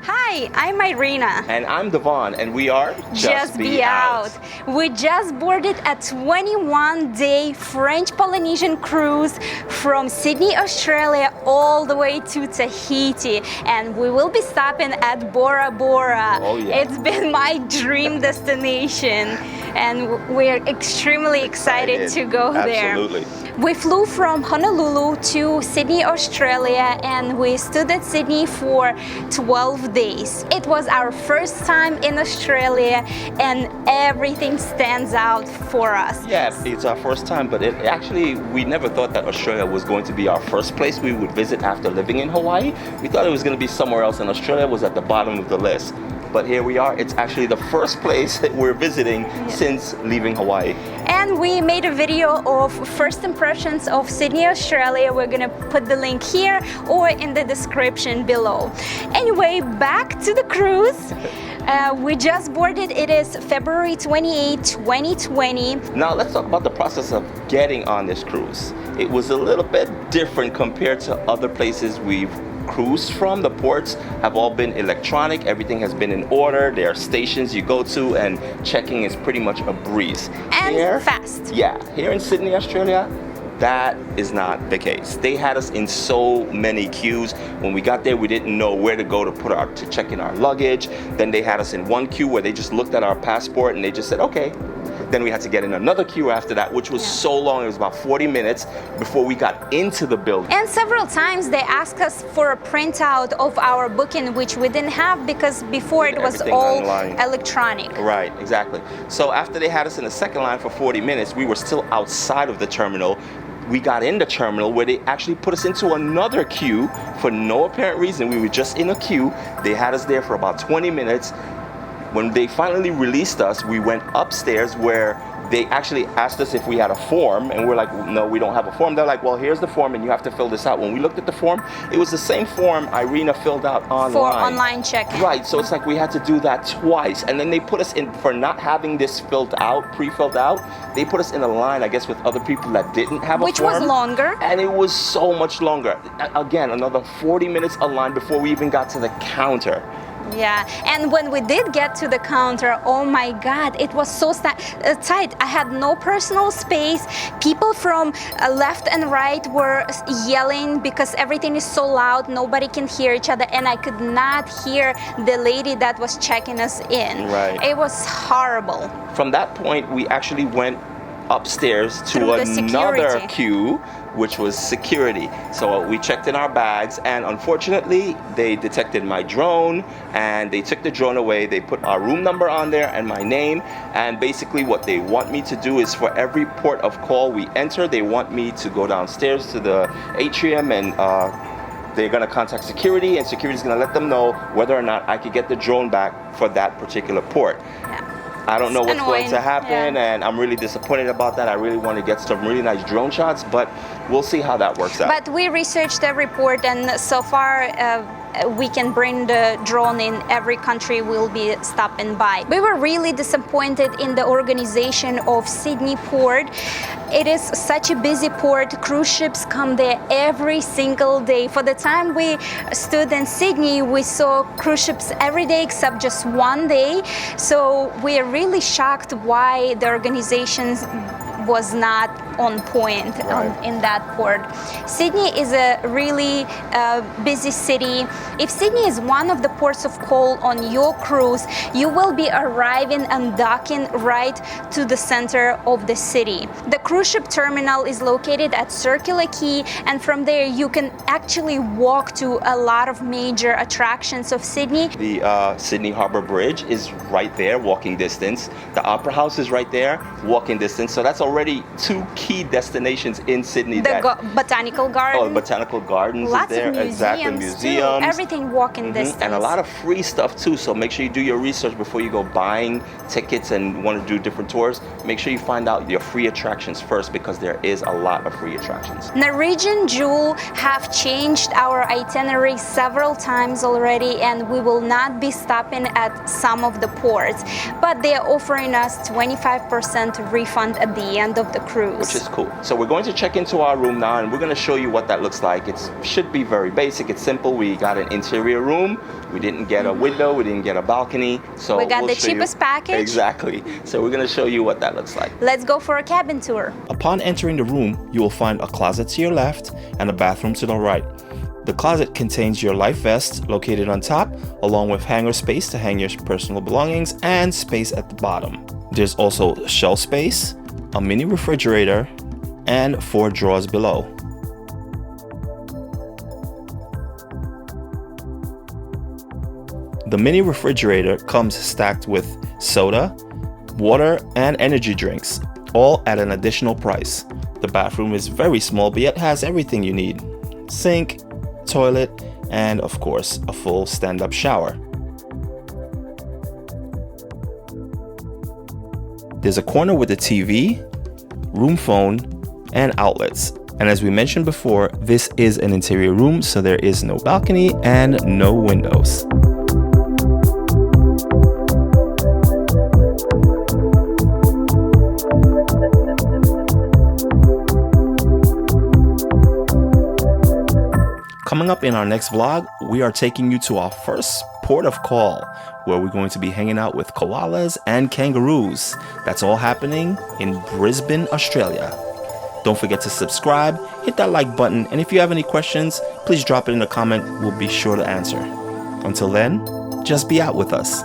Hi, I'm Irina. And I'm Devon, and we are Just Be Out. We just boarded a 21-day French Polynesian cruise from Sydney, Australia, all the way to Tahiti. And we will be stopping at Bora Bora. Oh, yeah. It's been my dream destination, and we're extremely excited to go there. Absolutely. We flew from Honolulu to Sydney, Australia, and we stood at Sydney for 12 days. It was our first time in Australia, and everything stands out for us. Yeah, it's our first time, but we never thought that Australia was going to be our first place we would visit after living in Hawaii. We thought it was going to be somewhere else, and Australia was at the bottom of the list. But here we are. It's actually the first place that we're visiting since leaving Hawaii. And we made a video of first impressions of Sydney, Australia. We're gonna put the link here or in the description below. Anyway, back to the cruise. We just boarded. It is February 28, 2020. Now let's talk about the process of getting on this cruise. It was a little bit different compared to other places we've cruise from. The ports have all been electronic. Everything has been in order. There are stations you go to, and checking is pretty much a breeze. And fast. Yeah, here in Sydney, Australia, that is not the case. They had us in so many queues. When we got there, we didn't know where to go to check in our luggage. Then they had us in one queue where they just looked at our passport and they just said, okay. Then we had to get in another queue after that, which was so long. It was about 40 minutes before we got into the building. And several times they asked us for a printout of our booking, which we didn't have because before it was all electronic. Right, exactly. So after they had us in the second line for 40 minutes, we were still outside of the terminal. We got in the terminal where they actually put us into another queue for no apparent reason. We were just in a queue. They had us there for about 20 minutes. When they finally released us, we went upstairs where they actually asked us if we had a form, and we're like, no, we don't have a form. They're like, well, here's the form and you have to fill this out. When we looked at the form, it was the same form Irina filled out online. For online checking. Right, so it's like we had to do that twice. And then they put us in, for not having this filled out, pre-filled out, they put us in a line, I guess, with other people that didn't have a form. Which was longer. And it was so much longer. Again, another 40 minutes a line before we even got to the counter. Yeah, and when we did get to the counter, oh my God, it was so tight. I had no personal space. People from left and right were yelling because everything is so loud, nobody can hear each other, and I could not hear the lady that was checking us in. Right. It was horrible. From that point, we actually went upstairs to another queue, which was security. So we checked in our bags, and unfortunately they detected my drone and they took the drone away. They put our room number on there and my name, and basically what they want me to do is for every port of call we enter, they want me to go downstairs to the atrium, and they're gonna contact security, and security's gonna let them know whether or not I could get the drone back for that particular port. I don't know what's going to happen, and I'm really disappointed about that. I really want to get some really nice drone shots, but we'll see how that works out. But we researched every port, and so far we can bring the drone in every country we'll be stopping by. We were really disappointed in the organization of Sydney Port. It is such a busy port. Cruise ships come there every single day. For the time we stood in Sydney, we saw cruise ships every day except just one day. So we are really shocked why the organization was not on point in that port. Sydney is a really busy city. If Sydney is one of the ports of call on your cruise, you will be arriving and docking right to the center of the city. The cruise ship terminal is located at Circular Quay, and from there you can actually walk to a lot of major attractions of Sydney. The Sydney Harbour Bridge is right there, walking distance. The Opera House is right there, walking distance. So that's already two key destinations in Sydney. The Botanical Garden. Oh, Botanical Gardens Lots is there. Of museums, exactly, museums. Too. Everything walking distance. And a lot of free stuff too, so make sure you do your research before you go buying tickets and want to do different tours. Make sure you find out your free attractions first, because there is a lot of free attractions. Norwegian Jewel have changed our itinerary several times already, and we will not be stopping at some of the ports, but they are offering us 25% refund at the end of the cruise. Which is cool. So we're going to check into our room now, and we're going to show you what that looks like. It should be very basic. It's simple. We got an interior room. We didn't get a window. We didn't get a balcony. So we got the cheapest package. Exactly. So we're going to show you what that looks like. Let's go for a cabin tour. Upon entering the room, you will find a closet to your left and a bathroom to the right. The closet contains your life vest located on top, along with hanger space to hang your personal belongings and space at the bottom. There's also shelf space, a mini refrigerator, and 4 drawers below. The mini refrigerator comes stacked with soda, water, and energy drinks, all at an additional price. The bathroom is very small, but yet has everything you need: sink, toilet, and of course, a full stand-up shower. There's a corner with a TV, room phone, and outlets. And as we mentioned before, this is an interior room, so there is no balcony and no windows. Coming up in our next vlog, we are taking you to our first port of call, where we're going to be hanging out with koalas and kangaroos. That's all happening in Brisbane, Australia. Don't forget to subscribe, hit that like button, and if you have any questions, please drop it in a comment. We'll be sure to answer. Until then, just be out with us.